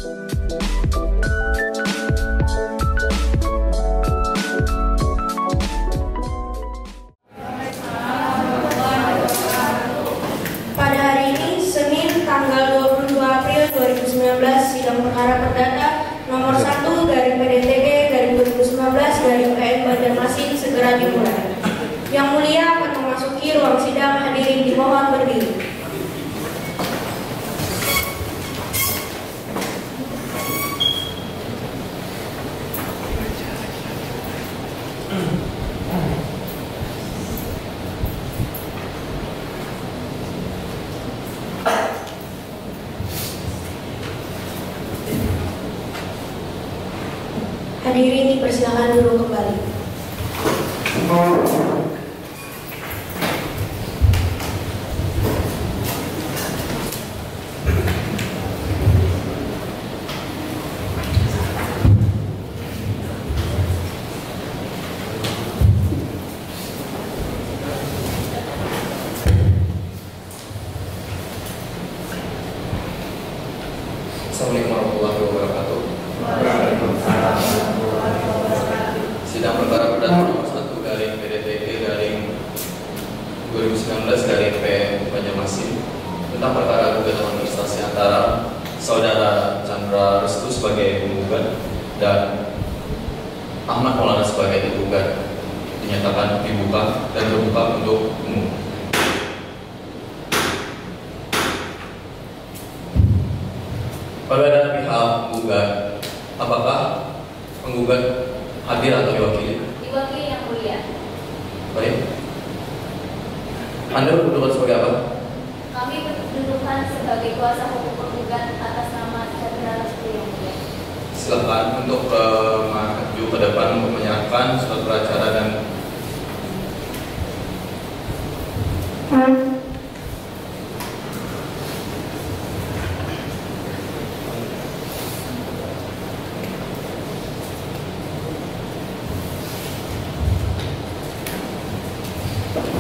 Pada hari ini, Senin, tanggal 22 April 2019, sidang perkara perdata nomor 1/PDTG/2019/PN Banjarmasin segera dimulai. Yang mulia akan memasuki ruang sidang, hadirin dimohon berdiri. Hadirin dipersilakan duduk kembali. Assalamualaikum warahmatullahi wabarakatuh. Sidang perkara perdata nomor 1/PDTG/2019/PN Banjarmasin tentang perkara gugatan prestasi antara Saudara Chandra Restu sebagai penggugat dan Ahmad Maulana sebagai tergugat dinyatakan dibuka dan terbuka untuk umum. Pada pihak penggugat, apakah penggugat hadir atau diwakili? Diwakili yang mulia. Baik. Anda berkedudukan sebagai apa? Kami berkedudukan sebagai kuasa hukum penggugat atas nama Chandra Restu yang mulia. Silakan untuk maju ke depan untuk menyerahkan surat beracara dan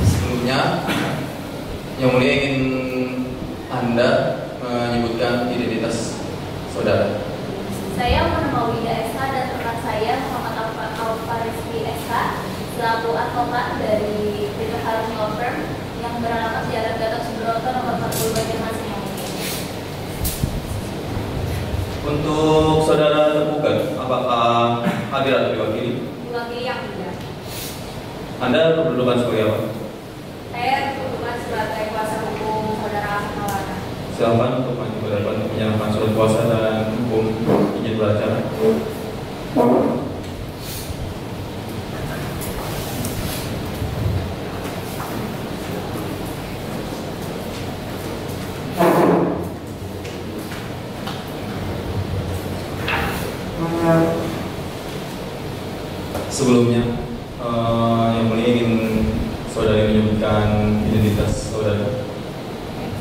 sebelumnya yang mulia ingin Anda menyebutkan identitas saudara. Saya Muhammad Wida SH dan rekan saya Muhammad Al-Farizki SH selaku advokat dari Peter Harun Law Firm yang beralamat di Jalan Gatot Subroto nomor 40 Banjarmasin yang mulia. Untuk saudara tergugat, apakah hadir atau diwakili? Diwakili yang mulia. Anda berkedudukan sebagai apa? Saya berkedudukan sebagai kuasa hukum saudara Ahmad Maulana. Silakan untuk maju ke depan untuk menyerahkan surat kuasa dan hukum izin beracara. Sebelumnya, yang mulia ingin saudari menyebutkan identitas saudara.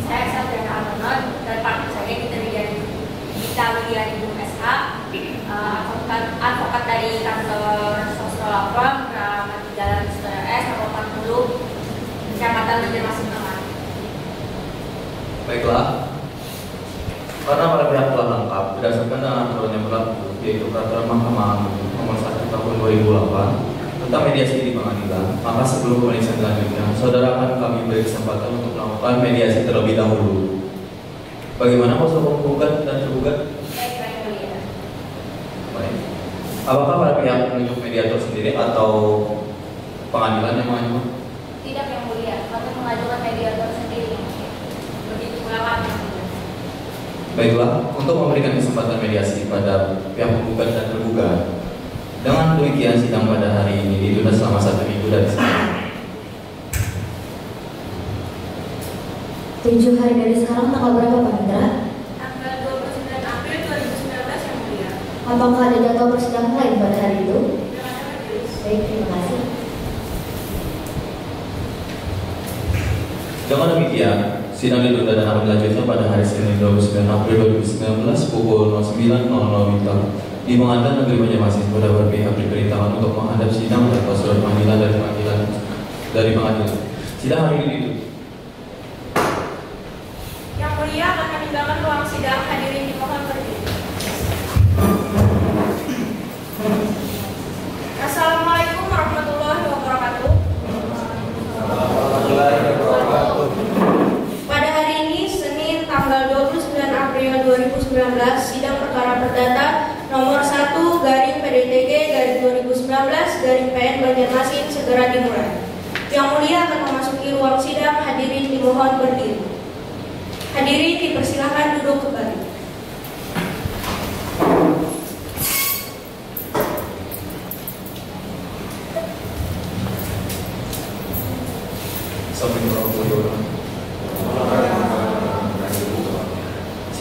Saya Saudara Arnold dan partner saya Gita Widiani Bung SH, advokat dari kantor Sosro Law Firm beralamat di Jalan Saudara S nomor 40 Kecamatan Banjarmasin Tengah. Baiklah, karena para pihak telah lengkap berdasarkan dengan aturan yang berlaku, yaitu Peraturan Mahkamah Agung Nomor 1 Tahun 2008 tentang mediasi di pengadilan, maka sebelum pemeriksaan selanjutnya, saudara akan kami beri kesempatan untuk melakukan mediasi terlebih dahulu. Bagaimana kuasa hukum penggugat dan tergugat? Baik, yang mulia. Baik. Apakah para pihak menunjuk mediator sendiri atau pengadilan yang mengajukan? Tidak, yang mulia. Kami mengajukan mediator sendiri yang mulia. Begitu pula kami yang mulia. Baiklah, untuk memberikan kesempatan mediasi pada pihak penggugat dan tergugat, dengan demikian sidang pada hari ini ditunda selama 1 minggu dari sekarang. 7 hari dari sekarang tanggal berapa Pak Indra? Tanggal 29 April 2019 yang mulia. Apakah ada jadwal persidangan lain pada hari itu? Dengan majelis. Baik, terima kasih. Dengan demikian, sidang ditunda dan akan dilanjutkan pada hari Senin 29 April 2019 pukul 09.00 WITA di Pengadilan Negeri Banjarmasin. Pada pihak diperintahkan untuk menghadap sidang tanpa surat panggilan dari pengadilan. Sidang hari ini ditutup. Yang mulia akan meninggalkan ruang sidang, hadirin dimohon berdiri. 2019 sidang perkara perdata nomor 1 garing PDTG garing 2019 garing PN Banjarmasin segera dimulai. Yang mulia akan memasuki ruang sidang, hadirin dimohon berdiri. Hadirin dipersilakan duduk kembali.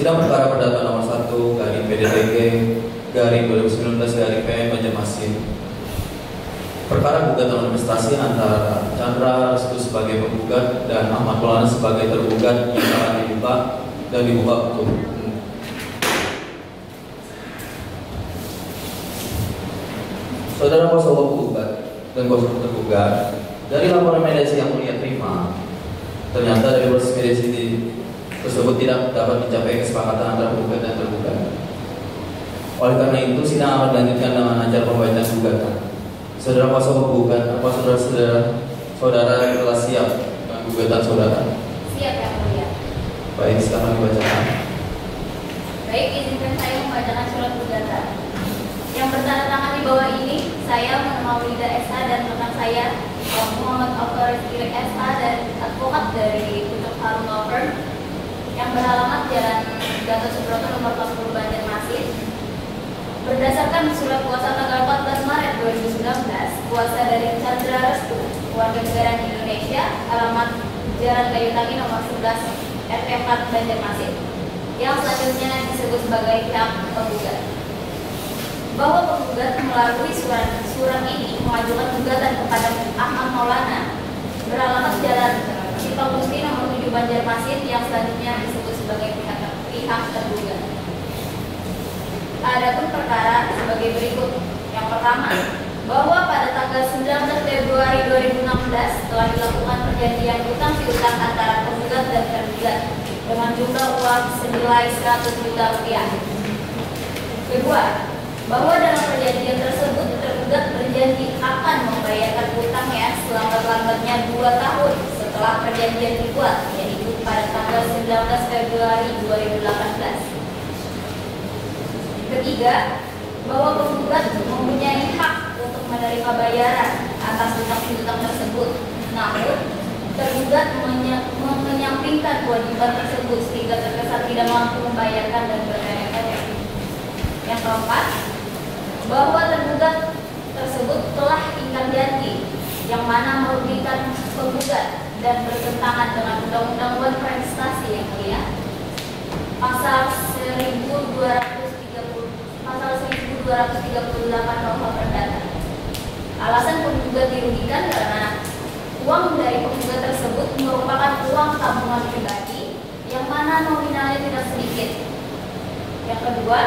Sidang perkara perdata nomor 1 garing PDTG garing 2019 garing PN Banjarmasin. Perkara gugatan administrasi antara Chandra Restu sebagai penggugat dan Ahmad Maulana sebagai tergugat yang akan dibuka dan dibuka untuk umum. Saudara kuasa penggugat dan kuasa tergugat, dari laporan mediasi yang mulia terima, ternyata dari proses mediasi tersebut tidak dapat mencapai kesepakatan antara penggugat dan tergugat. Oleh karena itu, sidang akan dilanjutkan dengan acara pembacaan gugatan. Saudara kuasa penggugat, apa saudara telah siap dengan gugatan saudara? Siap, Yang Mulia. Baik, sekarang dibacakan. Baik, izinkan saya membacakan surat gugatan. Yang bertanda tangan di bawah ini, saya Muhammad Maulida SH dan rekan saya Muhammad Al-Farizki SH dan advokat dari Kutuk Harum Law Firm yang beralamat Jalan Gatot Subroto nomor 40 Banjarmasin. Berdasarkan surat kuasa tanggal 14 Maret 2019, kuasa dari Chandra Restu, warga negara Indonesia, alamat Jalan Kayu Tangi nomor 11 RT 4 Banjarmasin, yang selanjutnya disebut sebagai pihak penggugat. Bahwa penggugat melalui surat ini mengajukan gugatan kepada Ahmad Maulana beralamat Jalan Cipta Musti nomor 7 Banjarmasin, yang selanjutnya disebut sebagai pihak tergugat. Adapun perkara sebagai berikut. Yang pertama, bahwa pada tanggal 19 Februari 2016 telah dilakukan perjanjian utang piutang antara penggugat dan tergugat dengan jumlah uang senilai 100 juta rupiah. Kedua, bahwa dalam perjanjian tersebut tergugat berjanji akan membayarkan utangnya selambat-lambatnya 2 tahun setelah perjanjian dibuat, yaitu pada tanggal 19 Februari 2018. Ketiga, bahwa penggugat mempunyai hak untuk menerima bayaran atas utang piutang tersebut, namun tergugat menyampingkan kewajiban tersebut sehingga terkesan tidak mampu membayarkan dan bertele-tele. Yang keempat, bahwa tergugat tersebut telah ingkar janji yang mana merugikan penggugat dan bertentangan dengan Undang-Undang Prestasi yang mulia, pasal 1238 Norma Perdata. Alasan penggugat dirugikan karena uang dari penggugat tersebut merupakan uang tabungan pribadi yang mana nominalnya tidak sedikit. Yang kedua,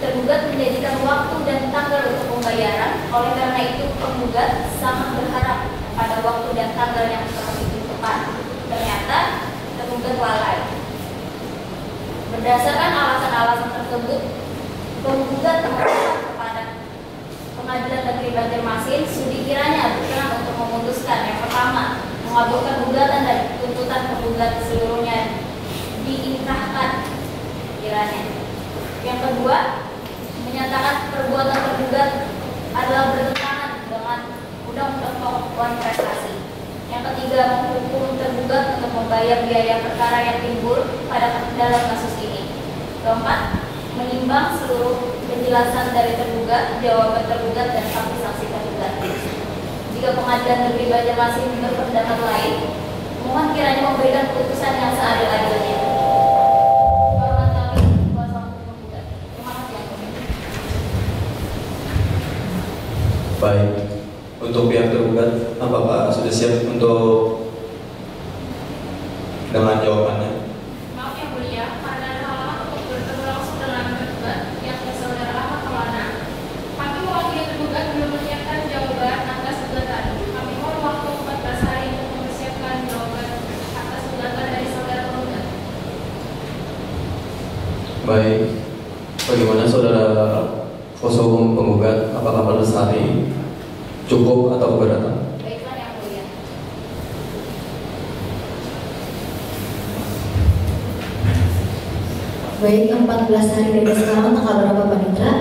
tergugat menjadikan waktu dan tanggal untuk pembayaran. Oleh karena itu, penggugat sangat berharap pada waktu dan tanggal yang telah ditentukan. Ternyata tergugat lalai. Berdasarkan alasan-alasan tersebut, penggugat memohon kepada Pengadilan Negeri Banjarmasin studi kiranya berkenan untuk memutuskan yang pertama, mengabulkan gugatan dan tuntutan penggugat seluruhnya diinkrahkan kiranya. Yang kedua, menyatakan perbuatan tergugat adalah bertentangan dengan Undang-Undang Pokok Prestasi. Yang ketiga, menghukum tergugat untuk membayar biaya perkara yang timbul pada dalam kasus ini. Keempat, menimbang seluruh penjelasan dari tergugat, jawaban tergugat dan saksi-saksi tergugat. Jika Pengadilan Negeri Banjarmasin berpendapat lain, mohon kiranya memberikan putusan yang seadil-adilnya. Hormat kami, kuasa hukum penggugat. Terima kasih yang mulia. Baik, untuk pihak tergugat, apakah sudah siap untuk dengan jawabannya? Maaf yang mulia, karena ada halaman untuk bertemu langsung dengan tergugat yang saudara Ahmad Maulana, kami mewakili tergugat belum menyiapkan jawaban atas gugatan. Kami mohon waktu 14 hari untuk mempersiapkan jawaban atas gugatan dari saudara penggugat. Baik, bagaimana saudara kuasa hukum penggugat? Apakah 14 hari cukup atau keberatan? Baiklah yang mulia. Baik, 14 hari dari sekarang tanggal berapa Pak Nitra?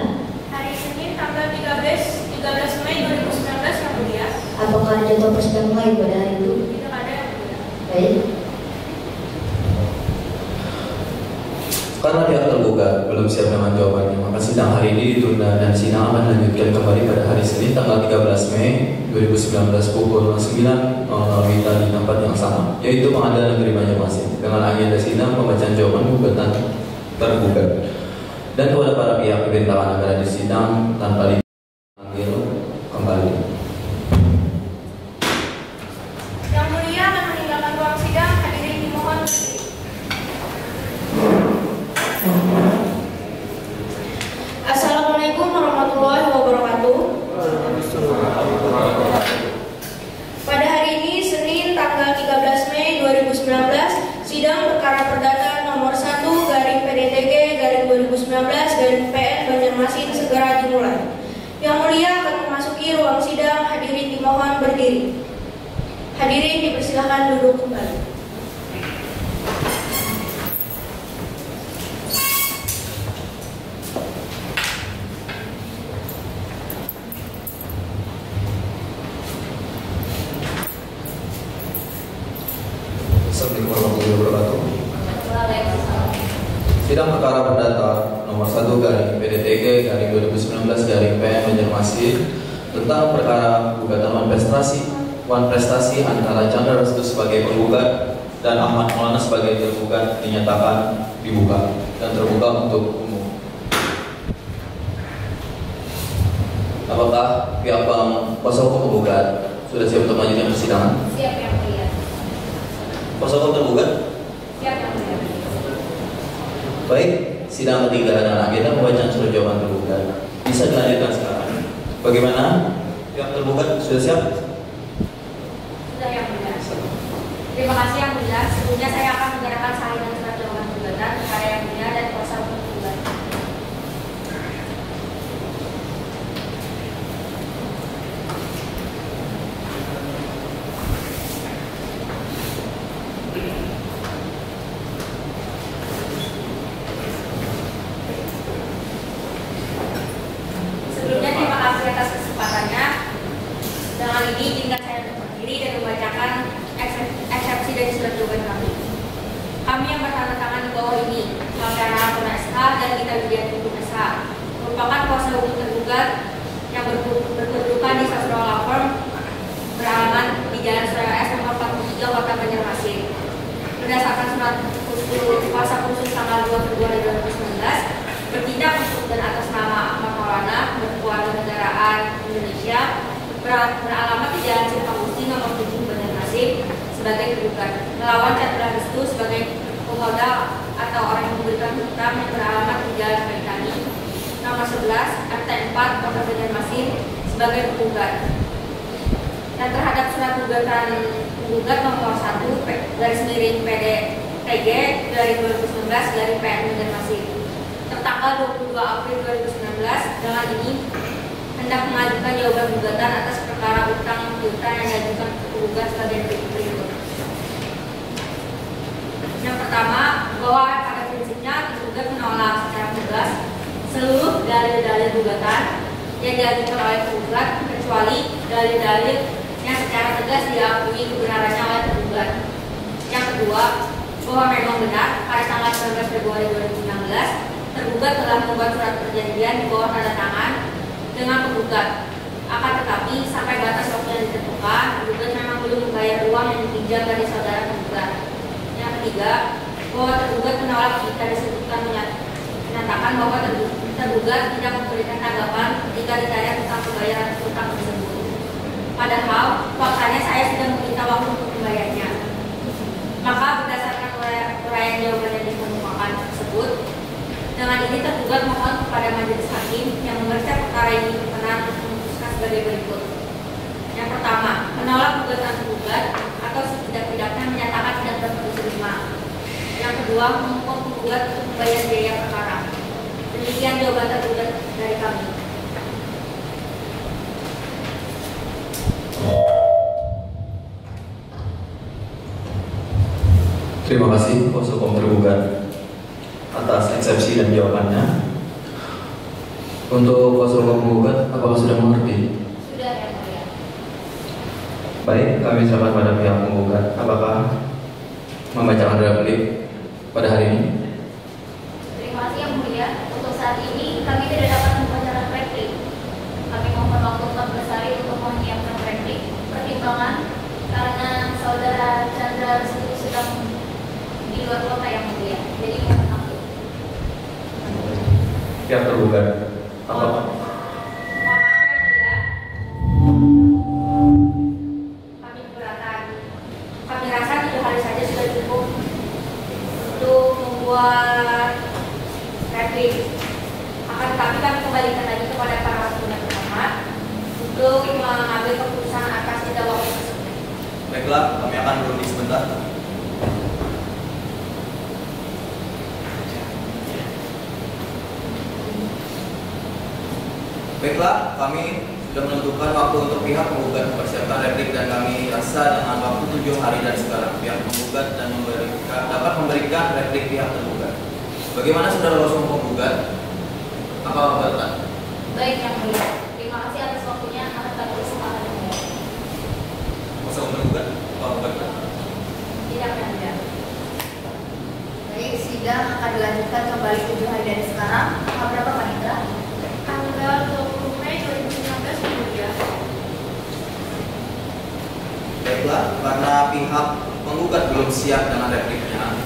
Hari Senin tanggal 13 Mei 2019 yang mulia. Apakah ada jadwal persidangan mulai pada hari itu? Tidak ada yang mulia. Baik. Karena pihak tergugat belum siap dengan jawabannya, maka sidang hari ini ditunda dan sidang akan dilanjutkan kembali pada hari Senin tanggal 13 Mei 2019 pukul 9.00 WITA di tempat yang sama, yaitu Pengadilan Negeri Banjarmasin, dengan agenda sidang pembacaan jawaban gugatan tergugat. Dan kepada para pihak pemerintahan agar di sidang tanpa dipanggil kembali. Yang mulia akan meninggalkan ruang sidang, hadirin dimohon berdiri. Assalamualaikum warahmatullahi wabarakatuh. Pada hari ini Senin tanggal 13 Mei 2019, sidang perkara perdata nomor 1 garing PDTG garing 2019 garing PN Banjarmasin segera dimulai. Yang mulia akan memasuki ruang sidang, hadirin dimohon berdiri. Hadirin dipersilakan duduk kembali. Assalamualaikum warahmatullahi wabarakatuh. Sidang perkara perdata nomor 1 garing PDTG garing 2019 garing PN Banjarmasin tentang perkara gugatan Wan Prestasi antara Chandra Restu sebagai penggugat dan Ahmad Maulana sebagai tergugat dinyatakan dibuka dan terbuka untuk umum. Apakah pihak kuasa hukum penggugat sudah siap untuk melanjutkan persidangan? Siap yang mulia. Kuasa hukum tergugat? Siap yang mulia. Baik, sidang ketiga dengan agenda pembacaan surat jawaban tergugat bisa dilanjutkan sekarang. Bagaimana? Pihak tergugat sudah siap? Sudah yang mulia. Terima kasih yang mulia. Sebelumnya saya akan menyerahkan salinan surat jawaban gugatan kepada yang mulia dan kuasa hukum penggugat. Sebelumnya terima kasih atas kesempatannya. Dengan ini izinkan saya untuk berdiri dan membacakan eksepsi dari surat jawaban kami. Kami yang bertanda tangan di bawah ini, Maulana Puna SH dan Gita Widianti SH, merupakan kuasa hukum tergugat yang berkedudukan di Sasro Law Firm beralamat di Jalan Suraya S nomor 43 Kota Banjarmasin. Berdasarkan surat kuasa khusus tanggal 2 Februari 2019, bertindak untuk dan atas nama Ahmad Maulana berkeluarga negaraan Indonesia beralamat di Jalan Cipta nomor 7 Banjarmasin sebagai tergugat, melawan Chandra Restu sebagai penghoda atau orang yang memberikan hutang yang beralamat di Jalan Kaitani nomor 11 RT 4 Kota Banjarmasin sebagai penggugat. Dan terhadap surat gugatan penggugat nomor 1 garis miring PDTG dari 2019 dari PN Banjarmasin tertanggal 22 April 2019, dengan ini hendak mengajukan jawaban gugatan atas perkara utang piutang yang diajukan penggugat sebagai berikut. Yang pertama, bahwa pada prinsipnya tergugat menolak secara tegas seluruh dalil-dalil gugatan yang diajukan oleh penggugat kecuali dalil-dalil yang secara tegas diakui kebenarannya oleh tergugat. Yang kedua, bahwa memang benar pada tanggal 19 Februari 2016 tergugat telah membuat surat perjanjian di bawah tanda tangan dengan penggugat. Akan tetapi sampai batas waktu yang ditentukan, tergugat memang belum membayar uang yang dipinjam dari saudara tergugat. Yang ketiga, bahwa tergugat menolak jika disebutkan menyatakan bahwa tergugat tidak memberikan tanggapan ketika ditanya tentang pembayaran utang tersebut. Padahal faktanya saya sudah meminta waktu untuk membayarnya. Maka berdasarkan uraian jawaban yang dikemukakan tersebut, dengan ini tergugat mohon kepada majelis hakim yang memeriksa perkara ini berkenan untuk memutuskan sebagai berikut. Yang pertama, menolak gugatan tergugat atau setidak-tidaknya menyatakan tidak dapat diterima. Yang kedua, menghukum penggugat untuk membayar biaya perkara. Demikian jawaban tergugat dari kami. Terima kasih kuasa hukum tergugat atas eksepsi dan jawabannya. Untuk kuasa hukum penggugat, apakah sudah mengerti? Sudah yang mulia. Baik, kami serahkan pada pihak penggugat. Apakah membacakan replik pada hari ini? Terima kasih yang mulia. Untuk saat ini kami tidak dapat membacakan replik. Kami mohon waktu 14 hari untuk menyiapkan replik. Pertimbangan karena saudara Chandra Restu sedang di luar kota yang mulia. Jadi mohon waktu. Pihak tergugat. Apakah? Kami keberatan. Kami rasa 3 hari saja sudah cukup untuk membuat replik. Akan tetapi kami kembalikan lagi kepada para hakim yang terhormat untuk mengambil keputusan atas jeda waktu tersebut. Baiklah, kami akan berhenti sebentar. Baiklah, kami sudah menentukan waktu untuk pihak penggugat mempersiapkan replik dan kami rasa dengan waktu 7 hari dari sekarang pihak penggugat dan dapat memberikan replik pihak tergugat. Bagaimana saudara kuasa hukum penggugat? Apa keberatan? Baik yang mulia. Terima kasih atas waktunya. Akan kami usahakan yang mulia. Kuasa hukum penggugat? Apa keberatan? Tidak yang mulia. Baik, sidang akan dilanjutkan kembali 7 hari dari sekarang. Tanggal berapa Panitra? Tanggal 20 Mei 2019 yang mulia. Baiklah, karena pihak penggugat belum siap dengan repliknya,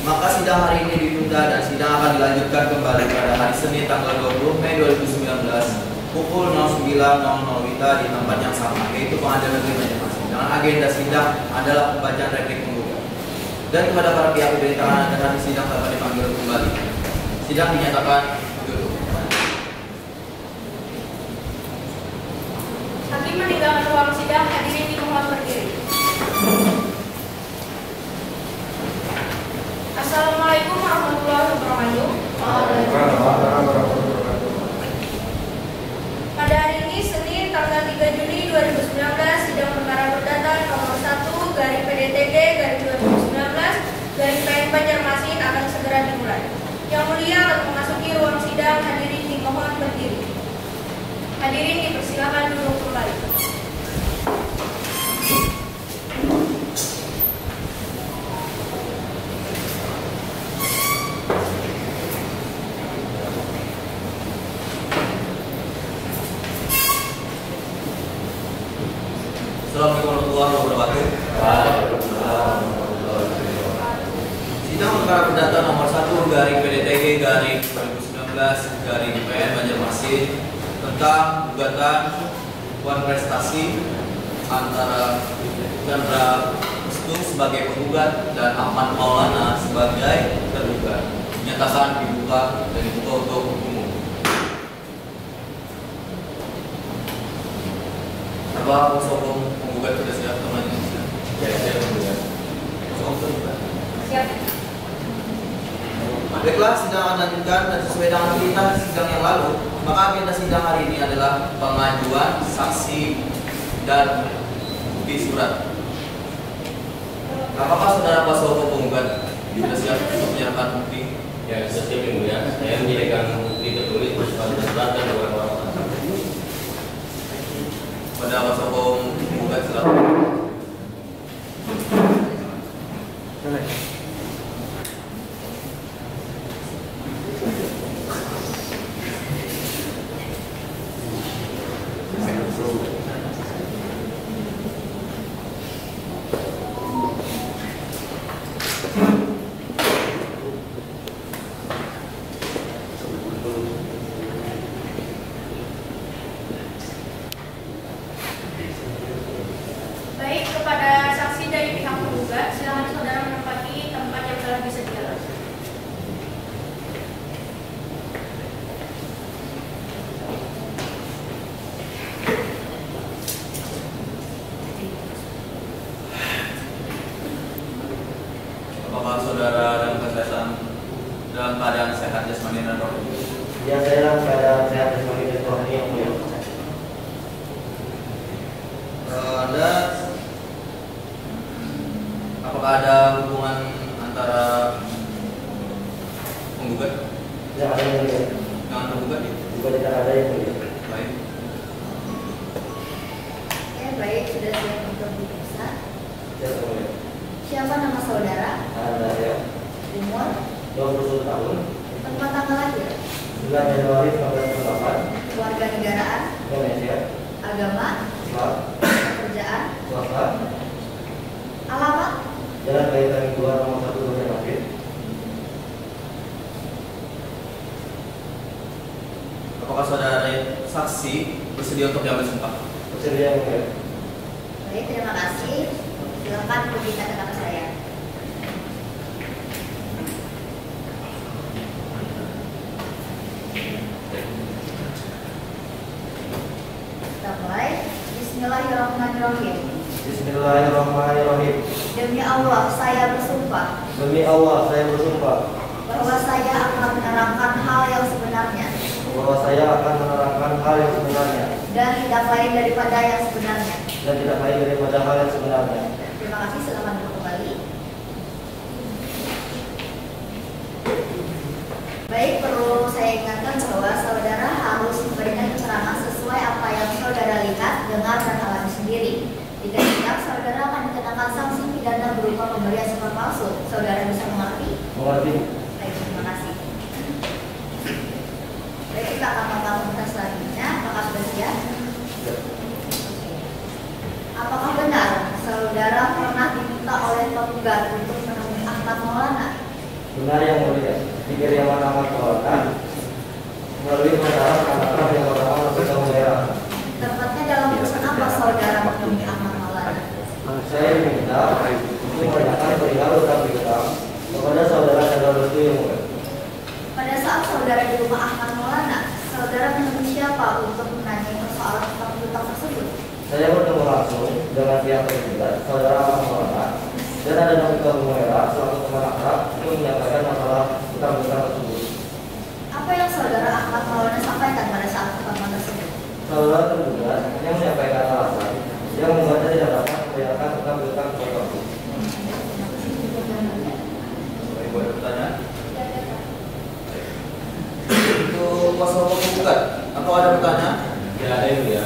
maka sidang hari ini ditunda dan sidang akan dilanjutkan kembali pada hari Senin tanggal 20 Mei 2019 pukul 09.00 WITA di tempat yang sama, yaitu Pengadilan Negeri Banjarmasin. Dengan agenda sidang adalah pembacaan replik penggugat. Dan kepada para pihak diberi tangan agar nanti sidang dapat dipanggil kembali. Sidang dinyatakan tutup. Hakim meninggalkan ruang sidang, hadirin dimohon berdiri. Assalamualaikum warahmatullahi wabarakatuh. Pada hari ini Senin tanggal 3 Juni 2019 sidang perkara perdata nomor 1 garing PDTG garing 2019 garing PN Banjarmasin akan segera dimulai. Yang mulia akan memasuki ruang sidang, hadirin dimohon berdiri. Hadirin dipersilakan duduk kembali. Assalamualaikum warahmatullahi wabarakatuh. Sidang perkara perdata nomor 1 garing PDTG garing 2019 garing PN Banjarmasin tentang gugatan Puan Prestasi antara Chandra Restu sebagai penggugat dan Ahmad Maulana sebagai tergugat dinyatakan dibuka dan dibuka untuk umum. Apa kuasa hukum penggugat sudah siap teman-teman? Ya, siap penggugat. Kuasa hukum tergugat. Siap. Baiklah, sidang akan dilanjutkan dan sesuai dengan cerita sidang yang lalu, maka agenda sidang hari ini adalah pengajuan saksi dan bukti surat. Apakah saudara kuasa hukum penggugat sudah siap untuk menyerahkan bukti? Ya, siap yang mulia. Saya menyediakan bukti tertulis bersifat surat dan beberapa Pada kuasa hukum penggugat silakan. Baik, kepada saksi dari pihak penggugat, silakan saudara menempati tempat yang telah disediakan. Apakah saudara dan kesehatan dalam keadaan sehat jasmani dan rohani? Ya, saya dalam keadaan sehat dan rohani dan rohani yang mulia. Anda apakah ada hubungan antara penggugat Dengan tergugat ya? Juga tidak ada yang mulia. Baik. Oke, baik, sudah siap untuk diperiksa. Siap mulia. Siapa nama saudara? Anda ya. Umur? 21 tahun. Tempat tanggal lahir? 9 Januari 1998. Keluarga negaraan? Indonesia. Agama? Islam. Pekerjaan? Swasta. Alamat? Jalan Kaitan 2 nomor 1 Banjarmasin. Apakah saudara saksi bersedia untuk diambil sumpah? Bersedia yang mulia. Baik, terima kasih. Silakan beri kata-kata saya. Kita mulai. Bismillahirrahmanirrahim. Bismillahirrahmanirrahim. Demi Allah, saya bersumpah Demi Allah, saya bersumpah bahwa saya akan menerangkan hal yang sebenarnya bahwa saya akan menerangkan hal yang sebenarnya dan tidak lain daripada yang sebenarnya. dan tidak lain daripada hal yang sebenarnya. Terima kasih, silakan duduk kembali. Baik, perlu saya ingatkan bahwa saudara harus memberikan keterangan sesuai apa yang saudara lihat, dengar, dan alami sendiri. Jika tidak, saudara akan dikenakan sanksi pidana berupa pemberian sumpah palsu. Saudara bisa mengerti? Mengerti? Baik, terima kasih. Baik, kita akan melakukan selanjutnya. Apakah sudah siap? Apakah benar saudara pernah diminta oleh penggugat untuk menemui Ahmad Maulana? Benar yang mulia. Di kediaman Ahmad Maulana melalui perantara anak yang bernama Nobita Merah. Tepatnya dalam urusan apa saudara menemui Ahmad Maulana? Saya diminta untuk menanyakan perihal utang piutang kepada saudara-saudara Restu yang mulia. Pada saat saudara di rumah Ahmad Maulana, saudara menemui siapa untuk menanyai persoalan utang tersebut? Saya bertemu langsung dengan pihak tergugat, saudara Ahmad Maulana, dan ada Nobita Merah selaku teman akrab untuk menyampaikan masalah utang-utang tersebut. Apa yang saudara Ahmad Maulana sampaikan pada saat pertemuan tersebut? Saudara tergugat yang menyampaikan alasan yang membuatnya tidak dapat membayarkan utang-utang kepada kami. Baik, boleh bertanya? Untuk kuasa hukum penggugat, apa ada pertanyaan? Tidak ada yang mulia.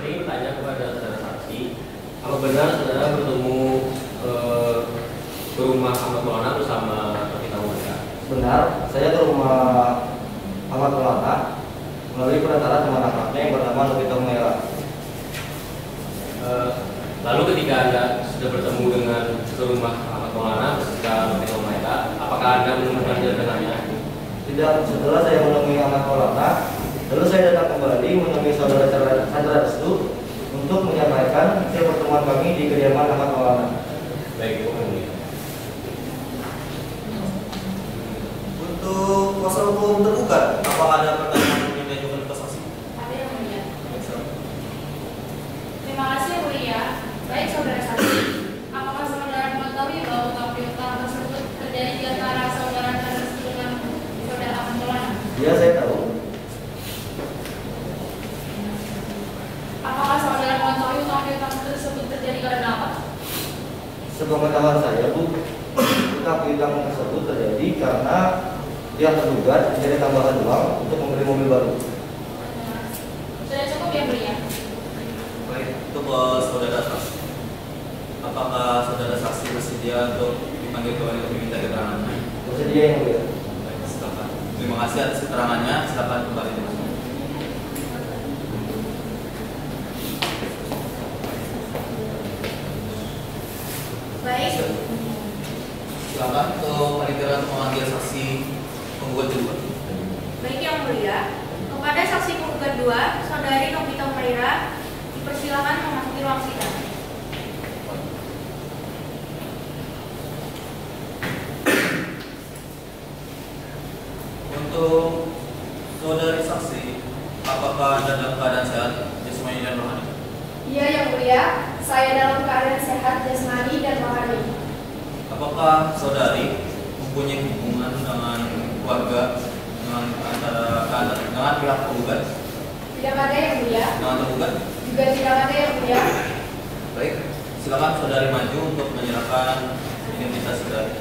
Ingin bertanya kepada saudara saksi, apa benar saudara bertemu ke rumah Ahmad Maulana bersama Nobita Merah? Benar, saya ke rumah Ahmad Maulana melalui perantara teman akrabnya yang bernama Nobita Merah. Lalu ketika Anda sudah bertemu dengan ke rumah Ahmad Maulana beserta Nobita Merah, apakah Anda menemukan dia dengannya? Tidak, setelah saya menemui Ahmad Maulana, lalu saya datang kembali menemui saudara Chandra Restu untuk menyampaikan hasil pertemuan kami di kediaman Ahmad Maulana. Baik, Yang Mulia. Untuk kuasa hukum tergugat, apakah ada pertanyaan yang diajukan ke saksi? Ada yang mulia. Terima kasih yang mulia. Baik saudara saksi, apakah saudara mengetahui bahwa utang piutang tersebut terjadi di antara saudara Chandra dengan saudara Ahmad Maulana? Ya, saya tahu. Apakah saudara mengetahui utang piutang tersebut terjadi karena apa? Sepengetahuan saya, Bu, utang piutang tersebut terjadi karena dia tergugat mencari tambahan uang untuk membeli mobil baru. Sudah cukup yang mulia. Baik, untuk saudara saksi, apakah saudara saksi bersedia untuk dipanggil kembali untuk diminta keterangannya? Bersedia yang mulia. Baik, silakan. Terima kasih atas keterangannya. Silakan kembali dimasukkan. Baik, Silakan untuk panitia untuk memanggil saksi penggugat kedua. baik yang mulia. Kepada saksi penggugat 2, saudari Nobita Merah, dipersilakan memasuki ruang sidang. Untuk saudari saksi, apakah Anda dalam keadaan sehat, jasmani dan rohani? Iya yang mulia, saya dalam keadaan sehat jasmani dan rohani. Apakah saudari mempunyai hubungan dengan keluarga dengan pihak penggugat, Tidak ada yang mulia, dengan tergugat? juga tidak ada yang mulia. Baik, silakan saudari maju untuk menyerahkan identitas saudari.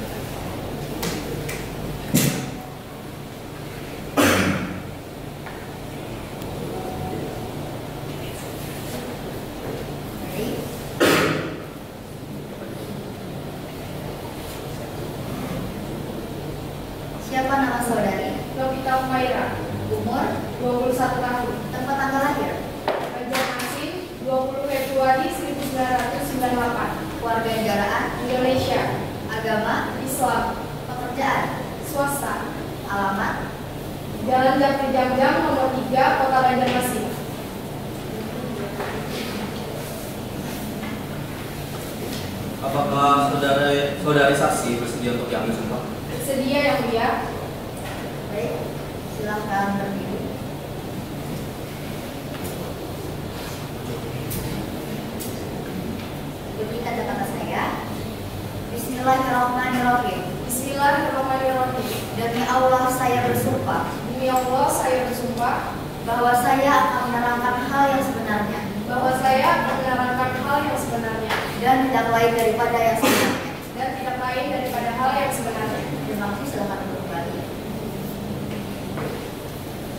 nama saudari? Novita Umaira, Umur? 21 tahun. Tempat tanggal lahir? Banjarmasin, 20 Februari 1998. Keluarga negaraan? Indonesia. Agama? Islam. Pekerjaan? Swasta. Alamat? Jalan Jati Jam nomor 3, Kota Banjarmasin. Apakah saudari saksi bersedia untuk diambil sumpah? Bersedia yang mulia. Baik, silakan berdiri. Demi kata-kata saya. Bismillahirrahmanirrahim. Bismillahirrahmanirrahim. Demi Allah saya bersumpah Demi Allah saya bersumpah bahwa saya akan menerangkan hal yang sebenarnya bahwa saya akan menerangkan hal yang sebenarnya dan tidak lain daripada yang sebenarnya. dan tidak lain daripada hal yang sebenarnya. Terima kasih, silakan duduk kembali.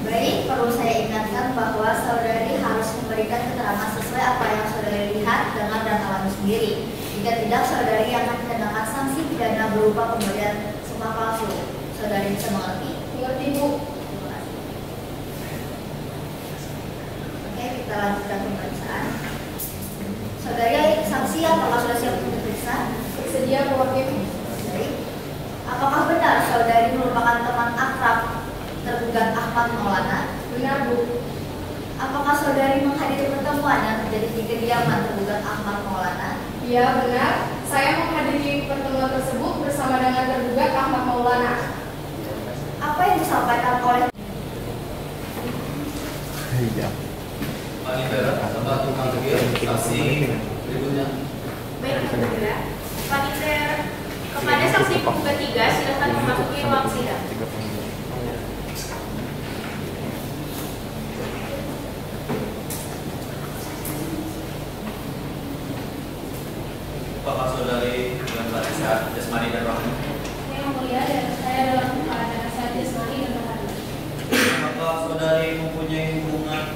Baik, perlu saya ingatkan bahwa saudari harus memberikan keterangan sesuai apa yang saudari lihat, dengar, dan alami sendiri. Jika tidak, saudari akan dikenakan sanksi pidana berupa pemberian sumpah palsu. Saudari bisa mengerti? Mengerti, Bu. Terima kasih. Oke, kita lanjutkan pemeriksaan. Saudari saksi, apakah sudah siap untuk diperiksa? Bersedia, Bu Hakim. Baik. Apakah benar saudari merupakan teman akrab tergugat Ahmad Maulana? Benar, Bu. Apakah saudari menghadiri pertemuan yang terjadi di kediaman tergugat Ahmad Maulana? Iya, benar. Saya menghadiri pertemuan tersebut bersama dengan tergugat Ahmad Maulana. Apa yang disampaikan oleh Panitera, tempat tukang tegir, saksi berikutnya. Baik, Ibu. Paniter kepada saksi penggugat 3 silakan memasuki ruang sidang. Apakah saudari dengan keadaan sehat, jasmani dan rohani? Yang mulia, dan saya dalam keadaan sehat jasmani dan rohani. Apakah saudari mempunyai hubungan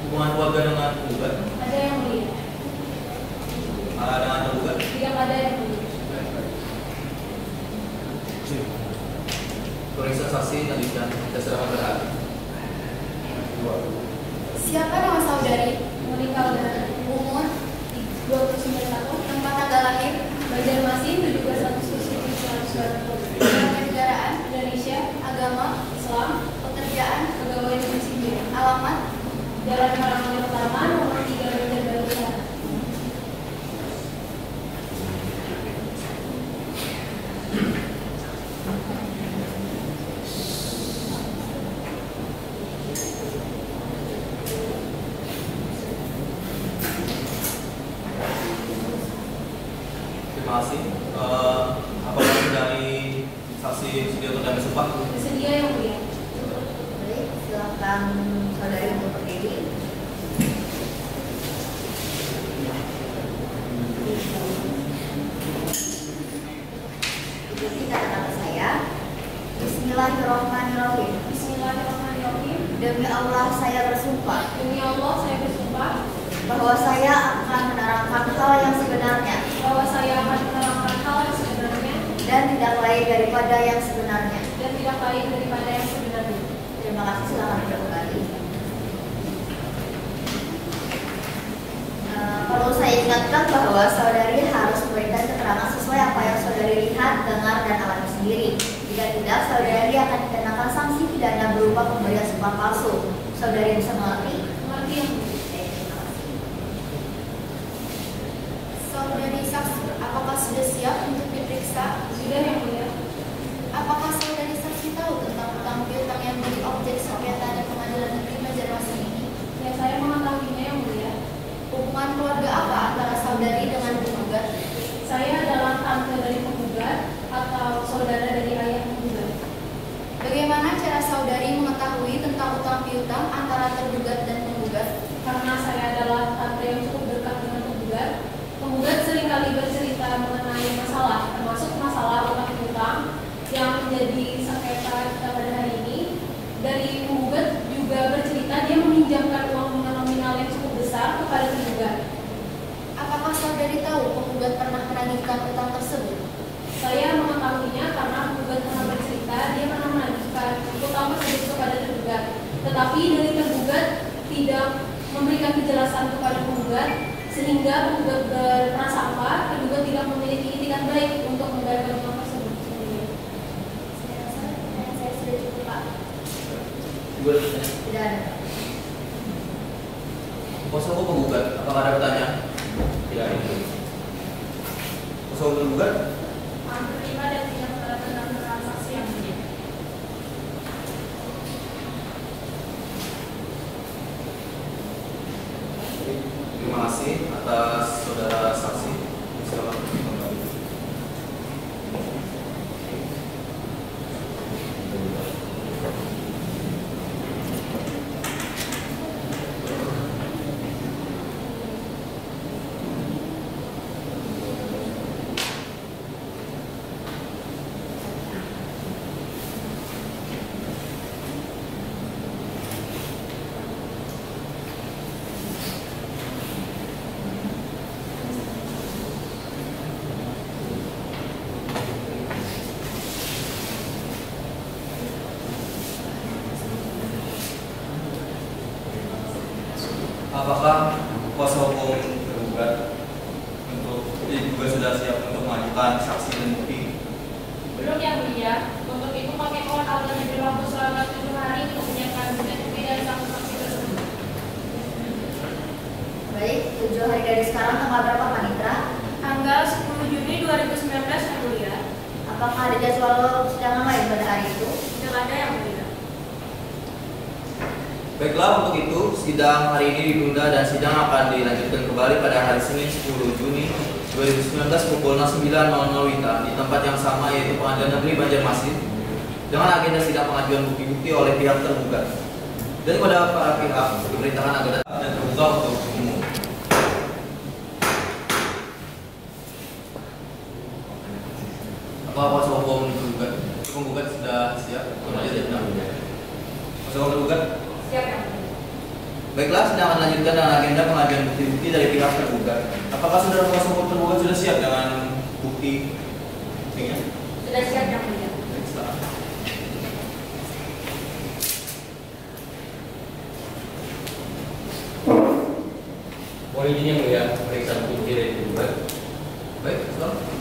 keluarga dengan penggugat? Ada yang mulia. Dengan tergugat? Tidak ada yang mulia. Periksa saksi lanjutkan. Kita serahkan berhati. Siapa nama saudari? Monika Udara. Umur 29 tahun. tempat tanggal lahir, Banjarmasin 17 Agustus 1990. kenegaraan, Indonesia. agama, Islam. pekerjaan, Pegawai negeri sipil. alamat, Jalan Karanganyar Utama nomor 3 Banjarbaru Utara. Terima kasih. Apakah dari saksi bersedia untuk diambil sumpah? Bersedia yang mulia. baik, silakan saudari untuk berdiri. Ikuti kata-kata saya. Bismillahirrahmanirrahim. Bismillahirrahmanirrahim. Demi Allah saya bersumpah Demi Allah saya bersumpah bahwa saya akan menerangkan hal yang sebenarnya bahwa saya akan menerangkan hal yang sebenarnya dan tidak lain daripada yang sebenarnya. dan tidak lain daripada yang sebenarnya. Terima kasih, silakan duduk kembali. Perlu saya ingatkan bahwa saudari harus memberikan keterangan sesuai apa yang saudari lihat, dengar, dan alami sendiri. Jika tidak, saudari akan dikenakan sanksi pidana berupa pemberian sumpah palsu. Saudari bisa mengerti? Mengerti yang mulia. Terima kasih. Saudari saksi, apakah sudah siap untuk diperiksa? Sudah yang mulia. Apakah saudari saksi tahu tentang utang piutang yang menjadi objek sengketa di Pengadilan Negeri Banjarmasin ini? Ya, saya mengetahuinya yang mulia. Hubungan keluarga apa antara saudari dengan penggugat? Saya adalah tante dari penggugat atau saudara dari ayah penggugat. Bagaimana cara saudari mengetahui tentang utang piutang antara tergugat dan penggugat? Karena saya adalah tante yang cukup dekat dengan penggugat, penggugat seringkali bercerita mengenai masalah, termasuk masalah utang piutang yang menjadi sengketa kita pada hari ini. Dari penggugat juga bercerita dia meminjamkan uang dengan nominal yang cukup besar kepada penggugat. Apakah saudari tahu penggugat pernah menagihkan utang tersebut? Saya mengetahuinya karena penggugat pernah bercerita dia pernah menagih Tetapi dari tergugat tidak memberikan kejelasan kepada penggugat, sehingga penggugat berprasangka tergugat tidak memiliki itikat baik untuk membayar utang tersebut. Saya rasa saya sudah cukup, Pak. Tidak ada. Kuasa hukum penggugat, apakah ada pertanyaan? Tidak itu. Kuasa hukum penggugat? Menerima dan tidak keberatan dalam transaksi yang mulia. Terima kasih atas saudara saksi. Silakan kembali. Apakah kuasa hukum tergugat juga sudah siap untuk mengajukan saksi dan bukti? Belum, yang mulia. Untuk itu kami mohon agar diberi waktu selama 7 hari untuk menyiapkan bukti dan saksi tersebut. Baik, 7 hari dari sekarang tanggal berapa, Panitra? Tanggal 10 Juni 2019, yang mulia. Apakah ada jadwal persidangan lain pada hari itu? Tidak ada, yang mulia. Baiklah, untuk itu sidang hari ini ditunda dan sidang akan dilanjutkan kembali pada hari Senin 10 Juni 2019 pukul 09.00 WITA di tempat yang sama, yaitu Pengadilan Negeri Banjarmasin, dengan agenda sidang pengajuan bukti-bukti oleh pihak tergugat. Dan kepada para pihak diperintahkan agar datang dan terbuka untuk umum. Apa kuasa hukum tergugat? Penggugat sudah siap? Kuasa hukum tergugat? Siap, yang mulia. Baiklah, sidang akan lanjutkan dengan agenda pengajuan bukti-bukti dari pihak tergugat. Apakah saudara kuasa hukum tergugat sudah siap dengan bukti? Sudah siap, yang mulia. Baik, silakan. Mohon izin yang mulia periksa bukti dari tergugat. Baik, silakan.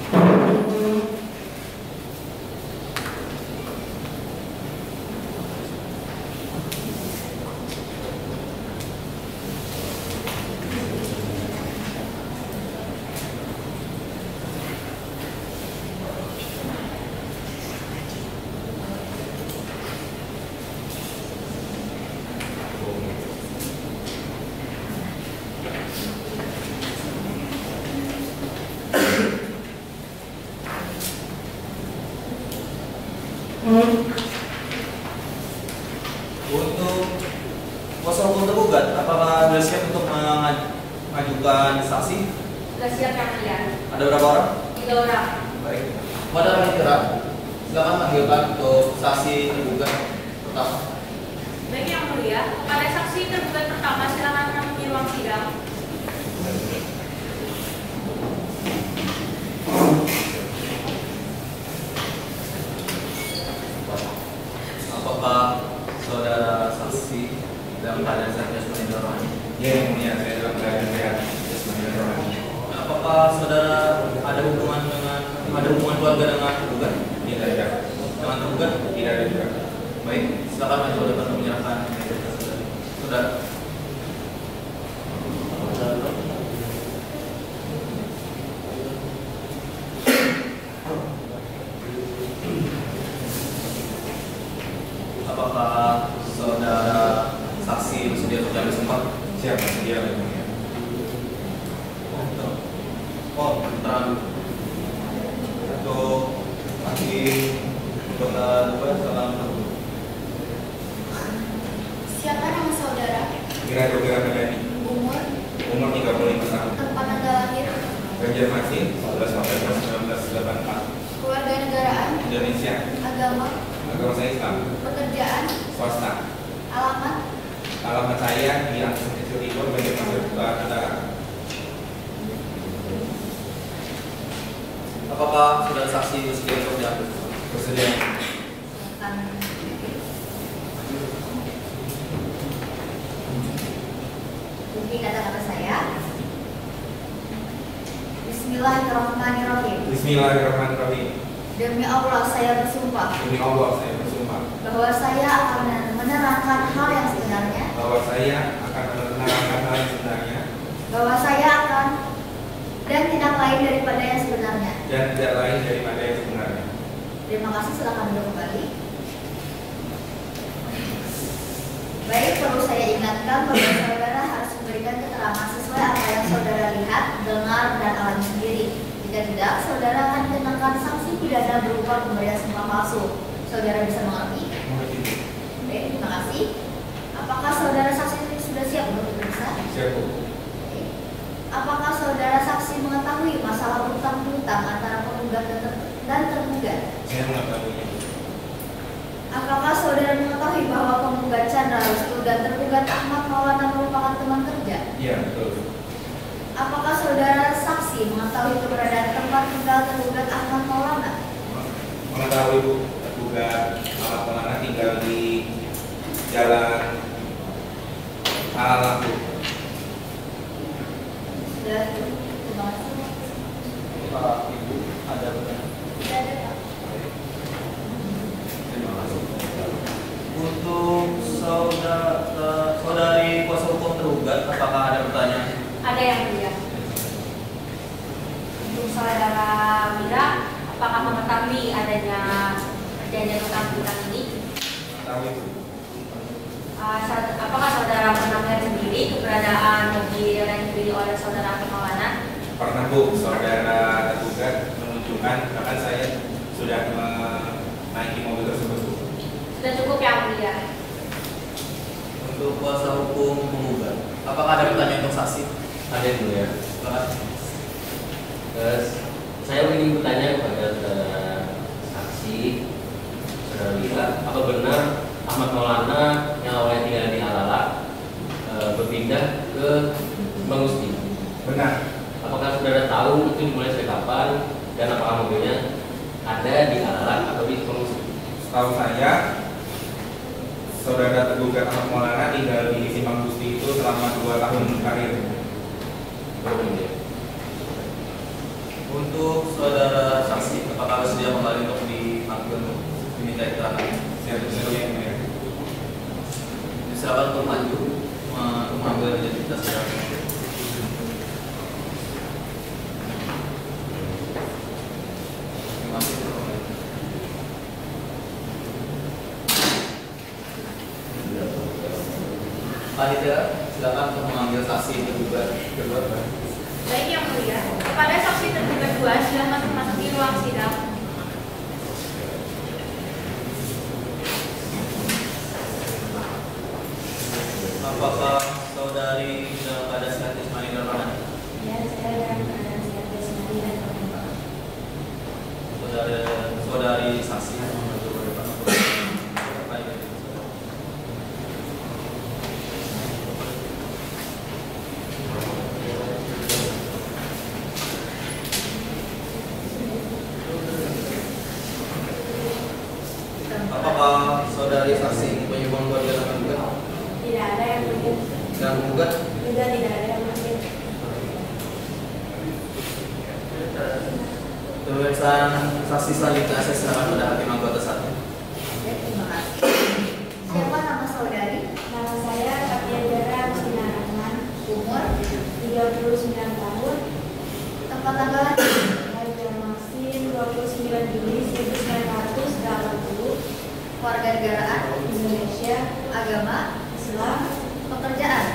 Untuk kuasa hukum tergugat, apakah sudah siap untuk mengajukan saksi? Sudah siap, yang mulia. Ada berapa orang? 3 orang. Baik. Pada panitera, silakan panggilkan untuk saksi tergugat pertama. Baik, yang mulia. Kepada saksi tergugat pertama, silakan menemui ruang sidang. Apakah saudara saksi dalam keadaan sehat jasmani dan rohani? Ya, yang mulia, saya dalam keadaan sehat jasmani dan rohani. Apakah saudara ada hubungan keluarga dengan tergugat? Tidak ada. Dengan tergugat? Tidak ada juga. Baik, silakan maju ke depan menyerahkan identitas saudara. Apakah saudara saksi bersedia untuk diambil sumpah? Siap, dia yang mulia. Terang untuk hakim Kota Duga salam. Siapa nama saudara? Kira Dogara Medani, Umur? umur 35 tahun. Tempat tanggal lahir? Banjarmasin, 11 November 1984. Keluarga negaraan? Indonesia, Agama? agama saya Islam. Pekerjaan? Swasta. Alamat? Alamat saya di Atas Kecil Timur, Banjarmasin, Utara. Apakah saudara saksi bersedia untuk diambil? Bersedia. Silakan. Ikuti kata-kata saya. Bismillahirrahmanirrahim. Bismillahirrahmanirrahim. Demi Allah saya bersumpah Demi Allah saya bersumpah bahwa saya akan menerangkan hal yang sebenarnya, bahwa saya akan menerangkan hal yang sebenarnya bahwa saya akan dan tidak lain daripada yang sebenarnya. dan tidak lain daripada yang sebenarnya. Terima kasih, silakan duduk kembali. Baik, perlu saya ingatkan bahwa saudara harus memberikan keterangan sesuai apa yang saudara lihat, dengar, dan alami sendiri. Jika tidak, saudara akan dikenakan sanksi pidana berupa pemberian sumpah palsu. Saudara bisa mengerti? Mengerti. Baik, terima kasih. Apakah saudara saksi sudah siap untuk diperiksa? Siap, Bu. Oke. Apakah saudara saksi mengetahui masalah hutang piutang antara penggugat dan tergugat? Saya mengetahuinya. Apakah saudara mengetahui bahwa penggugat Chandra Restu dan tergugat Ahmad Maulana merupakan teman kerja? Iya, betul. Apakah saudara saksi mengetahui keberadaan tempat tinggal tergugat Ahmad Maulana? Mengetahui, Bu. Tergugat Ahmad Maulana tinggal di Jalan Alam, Bu. Sudah, terima kasih. Pak Ibu ada pertanyaan? Tidak ada, Pak. Terima kasih. Untuk saudari kuasa hukum tergugat, apakah ada pertanyaan? Ada yang mulia. Untuk saudara Mira, apakah mengetahui adanya perjanjian utang piutang ini? Mengetahui, Bu. Apakah saudara pernah melihat sendiri keberadaan mobil yang dibeli oleh saudara Maulana? Pernah, Bu. Saudara tergugat menunjukkan, bahkan saya sudah menaiki mobil tersebut, Bu. Sudah cukup yang mulia. Untuk kuasa hukum penggugat, apakah ada pertanyaan untuk saksi? Ada yang mulia. Silakan. Saya ingin bertanya kepada saudara saksi, saudara Lila, apa benar Ahmad Maulana yang awalnya tinggal di Alala berpindah ke Bang Gusti? Benar. Apakah saudara tahu itu dimulai sejak kapan dan apakah mobilnya ada di Alala atau di Bang Gusti? Setahu saya, saudara tergugat Ahmad Maulana tinggal di Simpang Gusti itu selama 2 tahun karir. Untuk saudara saksi, apakah bersedia kembali untuk dipanggil untuk diminta keterangan? Siap, yang mulia. Silakan untuk maju mengambil identitas saudara. Terima kasih. Panitia, silakan untuk mengambil saksi tergugat kedua. Baik yang mulia, kepada saksi tergugat 2 silakan memasuki ruang sidang. Apakah saudari dalam keadaan sehat jasmani dan rohani? Ya, saya dalam keadaan sehat jasmani dan rohani. Saudari saksi mengatur ke depan. Apakah saudari saksi penyumbang keluarga dan penggugat? Tidak ada yang mungkin. Dan penggugat? Juga tidak ada yang mungkin. Pemeriksaan saksi selanjutnya saya serahkan pada hakim anggota 1. Ya, terima kasih. Siapa nama saudari? Nama saya Katia Jara Agustina Rahman, Umur? 39 tahun, Tempat tanggal? Banjarmasin 29 Juli 1980, Warga negaraan? Indonesia, Agama? Islam, Pekerjaan?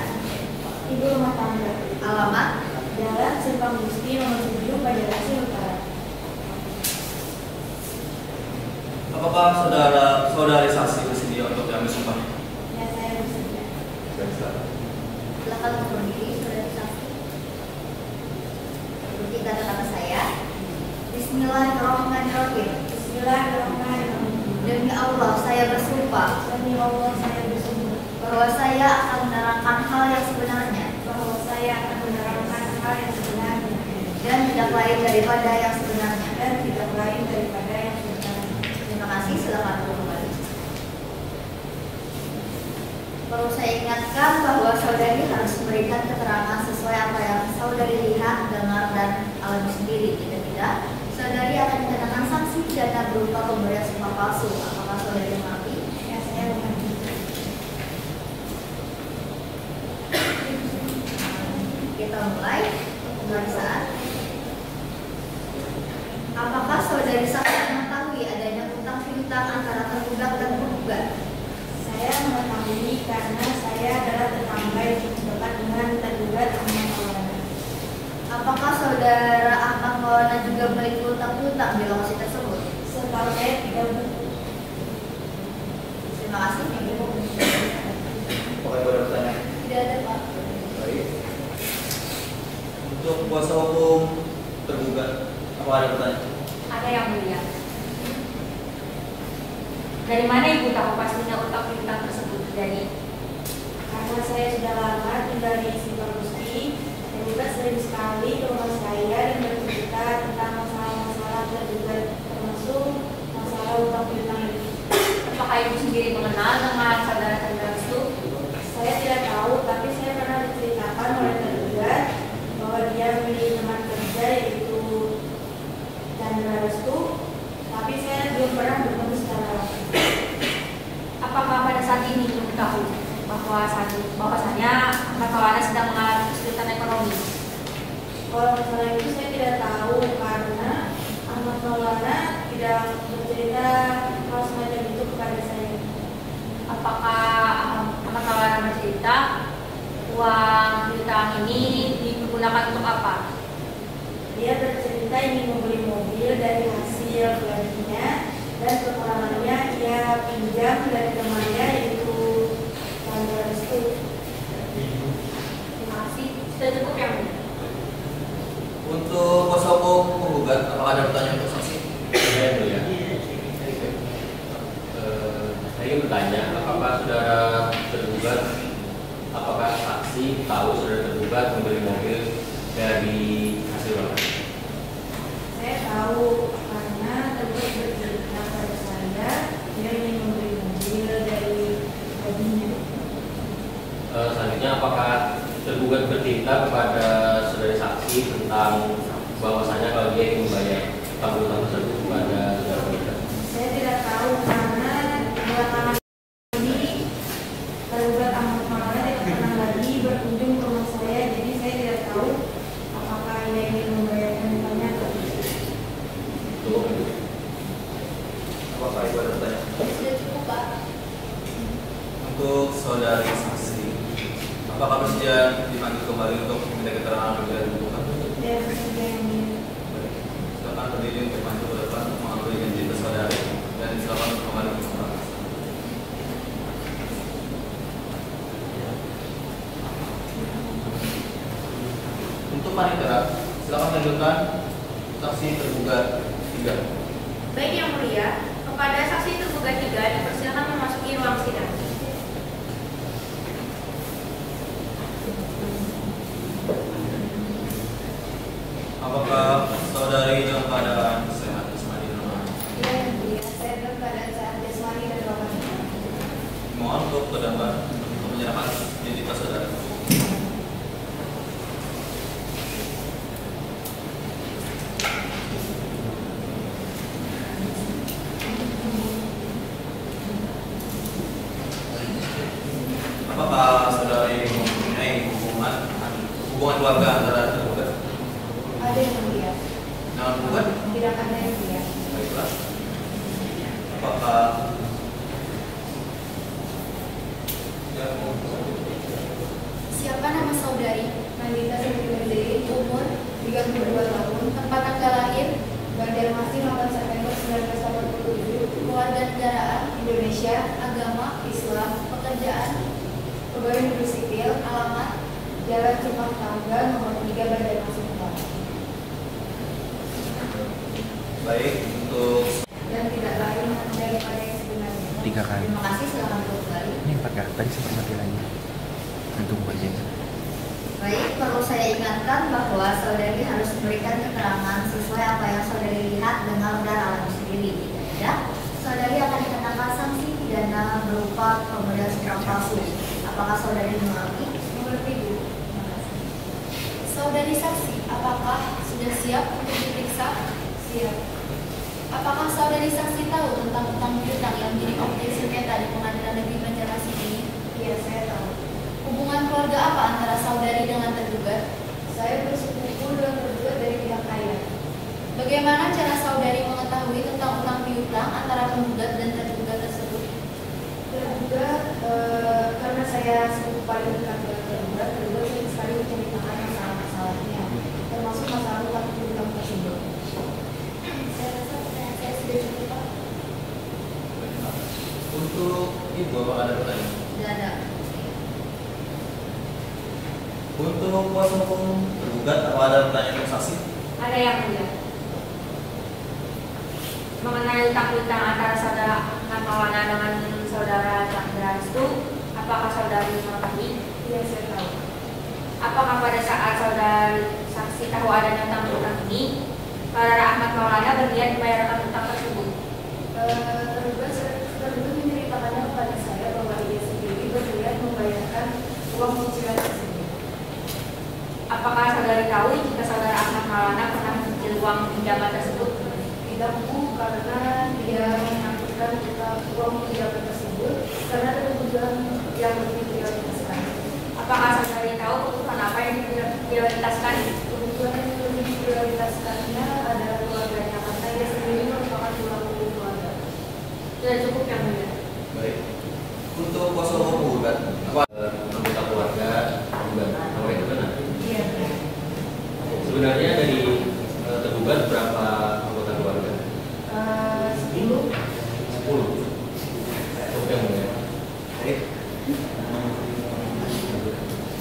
ibu rumah tangga, Alamat? Jalan Simpang Gusti nomor 7 Banjarmasin Utara. Apakah saudari saksi bersedia untuk diambil sumpah? Ya, saya bersedia. Silakan untuk berdiri, saudara saksi. Ikuti kata-kata saya. Bismillahirrahmanirrahim. Bismillahirrahmanirrahim. Demi Allah saya bersumpah Demi Allah saya bersumpah bahwa saya akan menerangkan hal yang sebenarnya bahwa saya akan menerangkan hal yang sebenarnya dan tidak lain daripada yang sebenarnya. dan tidak lain daripada yang sebenarnya. Terima kasih, silakan duduk kembali. Perlu saya ingatkan bahwa saudari harus memberikan keterangan sesuai apa yang saudari lihat, dengar, dan alami sendiri. Jika tidak, saudari akan dikenakan sanksi pidana berupa pemberian sumpah palsu. Apakah saudari mengerti? Ya, saya mengerti. Kita mulai pemeriksaan. Apakah saudari sangat mengetahui adanya utang piutang antara tergugat dan penggugat? Saya mengetahui karena saya adalah tetangga yang cukup dekat dengan tergugat Ahmad Maulana. Apakah saudara Ahmad Maulana juga memiliki utang piutang di lokasi tersebut? Setahu saya tidak, Bu. Terima kasih. Apakah ada pertanyaan? Tidak ada, Pak. Baik. Untuk kuasa hukum tergugat, apa ada pertanyaan? Ada yang mulia. Dari mana Ibu tahu pastinya utang piutang tersebut terjadi? Karena saya sudah lama tinggal di Simpang Gusti dan juga sering sekali ke rumah saya dan bercerita tentang masalah-masalah tergugat, termasuk masalah utang piutang ini. Apakah Ibu sendiri mengenal dengan saudara Chandra Restu? Saya tidak tahu, tapi saya pernah diceritakan oleh tergugat bahwa dia memiliki teman kerja yaitu Chandra Restu, tapi saya belum pernah bertemu secara langsung. Apakah pada saat ini Ibu tahu bahwasanya Ahmad Maulana sedang mengalami kesulitan ekonomi? Kalau masalah itu saya tidak tahu karena Ahmad Maulana tidak bercerita hal semacam itu kepada saya. Apakah Ahmad Maulana bercerita uang piutang ini digunakan untuk apa? Dia bercerita ingin membeli mobil dari hasil gajinya dan kekurangannya ia pinjam dari temannya yaitu Chandra Restu. Terima kasih. Sudah cukup yang mulia. Untuk kuasa hukum penggugat, apakah ada pertanyaan untuk saksi? Saya dulu ya. Saya bertanya, apakah saudara tergugat, apakah saksi tahu saudara tergugat membeli mobil dari hasil apa? Saya tahu karena tergugat bercerita pada saya dia ingin membeli mobil dari gajinya. Selanjutnya, apakah tergugat bercerita kepada saudara saksi tentang bahwasanya kalau dia ingin membayar utang tersebut kepada saudara tergugat? Saya tidak tahu karena belakangan ini tergugat Ahmad Maulana tidak pernah lagi berkunjung ke rumah saya, jadi saya tidak tahu apakah ia ingin membayarkan utangnya atau tidak. Apakah ibu ada pertanyaan? Sudah cukup, Pak. Untuk saudari saksi, apakah bersedia dipanggil kembali untuk meminta keterangan lebih lanjut? Dia bersedia yang ini. Silakan berdiri untuk maju ke depan untuk mengambil identitas saudari dan silakan untuk kembali ke tempat. Untuk panitera, silakan lanjutkan saksi tergugat 3. Baik yang mulia, kepada saksi tergugat 3 dipersilakan memasuki ruang sidang. Apakah saudari dalam keadaan sehat jasmani dan rohani? Iya yang mulia, saya dalam keadaan sehat jasmani dan rohani. Mohon untuk ke depan untuk menyerahkan identitas saudara. Apakah saudari mempunyai hubungan keluarga antara tergugat Ada yang mulia, dengan tergugat? tidak ada yang mulia. Baiklah. Apakah Siapa nama saudari? Nandita Siti, Umur 32 tahun, tempat tanggal lahir, Banjarmasin 8 September 1987, keluarga negaraan, Indonesia, agama, Islam, pekerjaan, pegawai negeri sipil, alamat, Jalan Cupang Tangga, nomor 3 Banjarmasin Utara. baik untuk Dan tidak lain daripada yang sebenarnya. 3 kali. terima kasih, silakan kembali. Ini 4 kali. Tadi sempat mati lagi. Untuk bagian. Baik, perlu saya ingatkan bahwa saudari harus memberikan keterangan sesuai apa yang saudari lihat, dengar, dan alami sendiri. Jika tidak, saudari akan dikenakan sanksi pidana berupa pemberian sumpah palsu. Apakah saudari mengerti? Mengerti, Bu. Terima kasih. Saudari saksi, apakah sudah siap untuk diperiksa? Siap. Apakah saudari saksi tahu tentang utang piutang yang menjadi objek sengketa di Pengadilan Negeri Banjarmasin ini? Iya, saya tahu. Hubungan keluarga apa antara saudari dengan tergugat? Saya bersepupu dengan tergugat dari pihak ayah. Bagaimana cara saudari mengetahui tentang utang piutang antara penggugat dan tergugat tersebut? Tergugat, karena saya sepupu paling dekat dengan tergugat sering sekali menceritakan masalah-masalahnya, termasuk masalah utang piutang tersebut. Saya rasa pertanyaan saya sudah cukup, Pak. Untuk Ibu, apa ada pertanyaan? Tidak ada. Untuk kuasa hukum tergugat, apa ada pertanyaan untuk saksi? Ada yang mulia. Mengenai utang piutang antara saudara Ahmad Maulana dengan saudara Chandra itu, apakah saudari mengetahui? Iya, saya tahu. Apakah pada saat saudari saksi tahu adanya utang piutang ini, saudara Ahmad Maulana berniat membayarkan utang tersebut? Tergugat menceritakannya kepada saya bahwa ia sendiri berniat membayarkan uang cicilan tersebut. Apakah saudari tahu jika saudara Ahmad Maulana pernah mencicil uang pinjaman tersebut? Tidak, Bu, karena dia menakutkan uang pinjaman tersebut karena ada kebutuhan yang lebih prioritaskan. Apakah saudari tahu kebutuhan apa yang diprioritaskan? Kebutuhan yang lebih diprioritaskannya adalah keluarganya karena dia sendiri merupakan tulang punggung keluarga. Sudah cukup yang mulia. Baik. Untuk kuasa hukum penggugat, apa Anggota keluarga tergugat, apa itu benar? Iya. Sebenarnya dari tergugat berapa anggota keluarga? 10. 10. Oke, mulia. baik.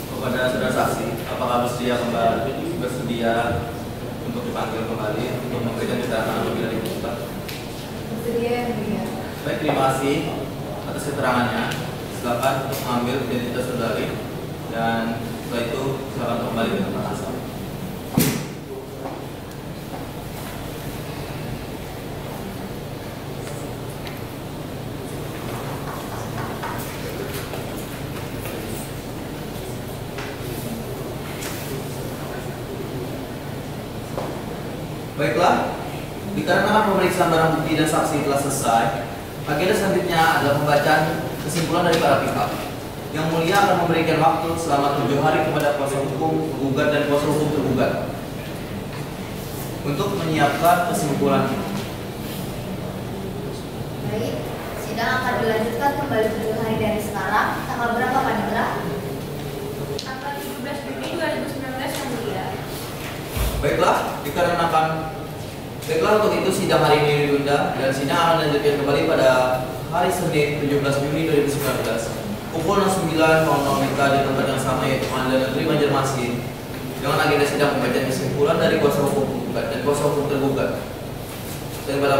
Kepada saudara saksi, apakah bersedia untuk dipanggil kembali untuk memberikan keterangan lebih lanjut? Bersedia yang mulia. Baik, terima kasih atas keterangannya. Silakan untuk mengambil identitas saudari dan setelah itu silakan kembali dengan Pak Asam. Baiklah, dikarenakan pemeriksaan barang bukti dan saksi telah selesai, agenda selanjutnya adalah pembacaan kesimpulan dari para pihak. Yang mulia akan memberikan waktu selama 7 hari kepada kuasa hukum penggugat dan kuasa hukum tergugat untuk menyiapkan kesimpulan. Baik, sidang akan dilanjutkan kembali 7 hari dari sekarang. Tanggal berapa, Pak Nindra? Tanggal 17 Juni 2019 yang mulia. Baiklah, untuk itu sidang hari ini ditunda dan sidang akan dilanjutkan kembali pada hari Senin 17 Juni 2019 pukul 09.00 di tempat yang sama yaitu Pengadilan Negeri Banjarmasin dengan agenda sidang pembacaan kesimpulan dari kuasa hukum penggugat dan kuasa hukum tergugat. Dan kepada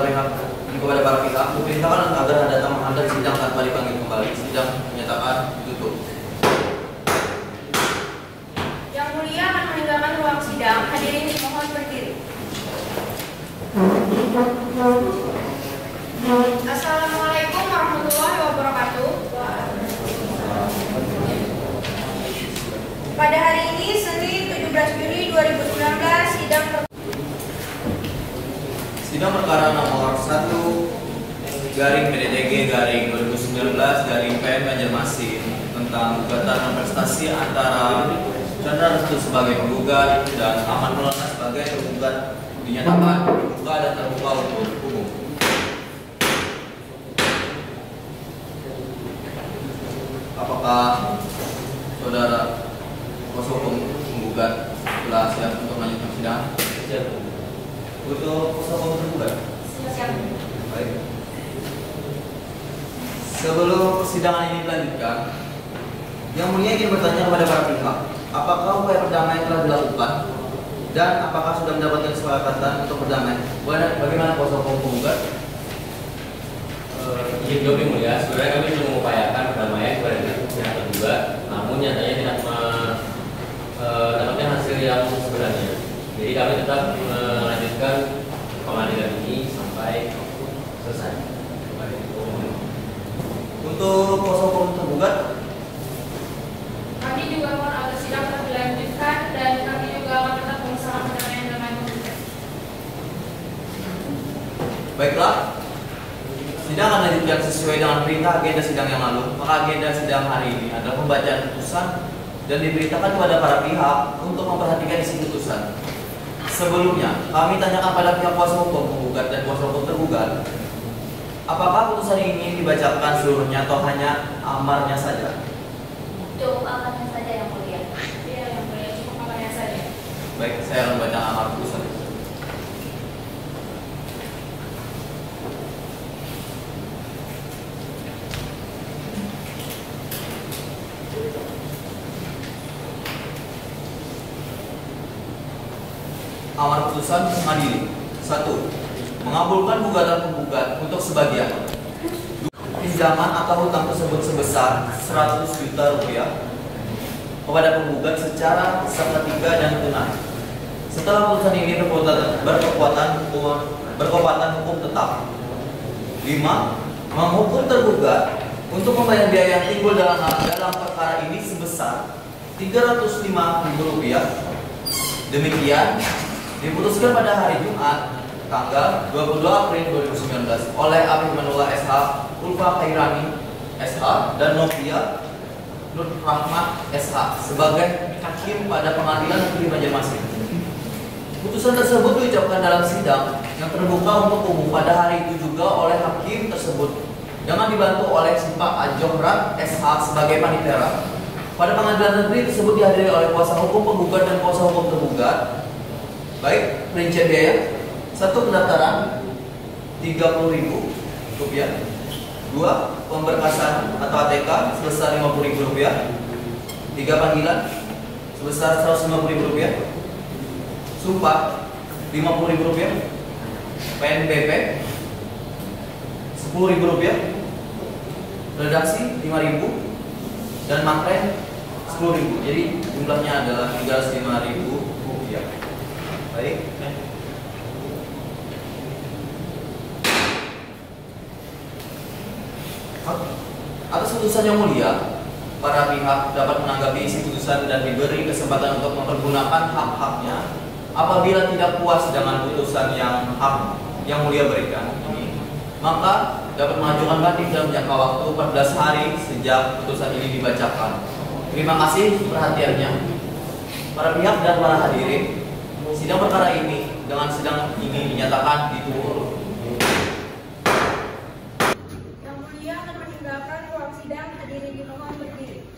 para pihak diperintahkan agar datang menghadap sidang tanpa dipanggil kembali. Sidang menyatakan ditutup. Yang mulia akan meninggalkan ruang sidang. Hadirin dimohon berdiri. Assalamualaikum warahmatullahi wabarakatuh. Pada hari ini, Senin 17 Juni 2019, Sidang perkara nomor 1/PDTG/2019/PN Banjarmasin tentang gugatan prestasi antara Chandra Restu sebagai penggugat dan Ahmad Maulana sebagai tergugat dinyatakan terbuka dan terbuka untuk umum. Apakah saudara kuasa hukum penggugat telah siap untuk melanjutkan sidang? Siap. Untuk kuasa hukum tergugat? Siap. Baik. Sebelum persidangan ini dilanjutkan, yang mulia ingin bertanya kepada para pihak, apakah upaya perdamaian telah dilakukan dan apakah sudah mendapatkan kesepakatan untuk berdamai? Bagaimana kuasa hukum penggugat? Izin jawab yang mulia, sebenarnya kami sudah mengupayakan perdamaian kepada pihak tergugat, namun nyatanya tidak mendapatkan hasil yang sebenarnya. Jadi kami tetap melanjutkan pengadilan ini sampai selesai. Untuk kuasa hukum tergugat? Baiklah, sidang akan dilanjutkan sesuai dengan perintah agenda sidang yang lalu. Maka agenda sidang hari ini adalah pembacaan putusan dan diberitakan kepada para pihak untuk memperhatikan isi putusan. Sebelumnya, kami tanyakan pada pihak kuasa hukum penggugat dan kuasa hukum tergugat, apakah putusan ini dibacakan seluruhnya atau hanya amarnya saja? Cukup amarnya saja yang mulia. Iya, yang mulia, cukup amarnya saja. Baik, saya akan baca amar putusan. Amar putusan mengadili. 1. Mengabulkan gugatan penggugat untuk sebagian pinjaman atau hutang tersebut sebesar 100 juta rupiah kepada penggugat secara sepertiga dan tunai. Setelah putusan ini berkekuatan hukum tetap. 5. Menghukum tergugat untuk membayar biaya yang timbul dalam perkara ini sebesar Rp305.000. Demikian diputuskan pada hari Jumat tanggal 22 April 2019 oleh Abimanullah SH, Ulfa Khairani SH, dan Novia Nur Rahmat SH sebagai hakim pada Pengadilan Negeri Banjarmasin. Putusan tersebut diucapkan dalam sidang yang terbuka untuk umum pada hari itu juga oleh hakim tersebut dengan dibantu oleh si Pak Ajohrat SH sebagai panitera. Pada pengadilan negeri tersebut dihadiri oleh kuasa hukum penggugat dan kuasa hukum tergugat. Baik, rincian biaya 1. Pendaftaran Rp30.000. 2. Pemberkasan atau ATK sebesar Rp50.000. 3. Panggilan sebesar Rp150.000. Sumpah Rp50.000. PNBP Rp10.000. Redaksi Rp5.000 dan makren Rp10.000. Jadi jumlahnya adalah Rp305.000. Baik. Atas putusan yang mulia, para pihak dapat menanggapi isi putusan dan diberi kesempatan untuk mempergunakan hak-haknya apabila tidak puas dengan putusan yang mulia berikan ini, maka dapat mengajukan banding dalam jangka waktu 14 hari sejak putusan ini dibacakan. Terima kasih perhatiannya. Para pihak dan para hadirin, sidang perkara ini dengan sidang ini dinyatakan ditutup. Yang mulia akan meninggalkan ruang sidang, hadirin dimohon berdiri.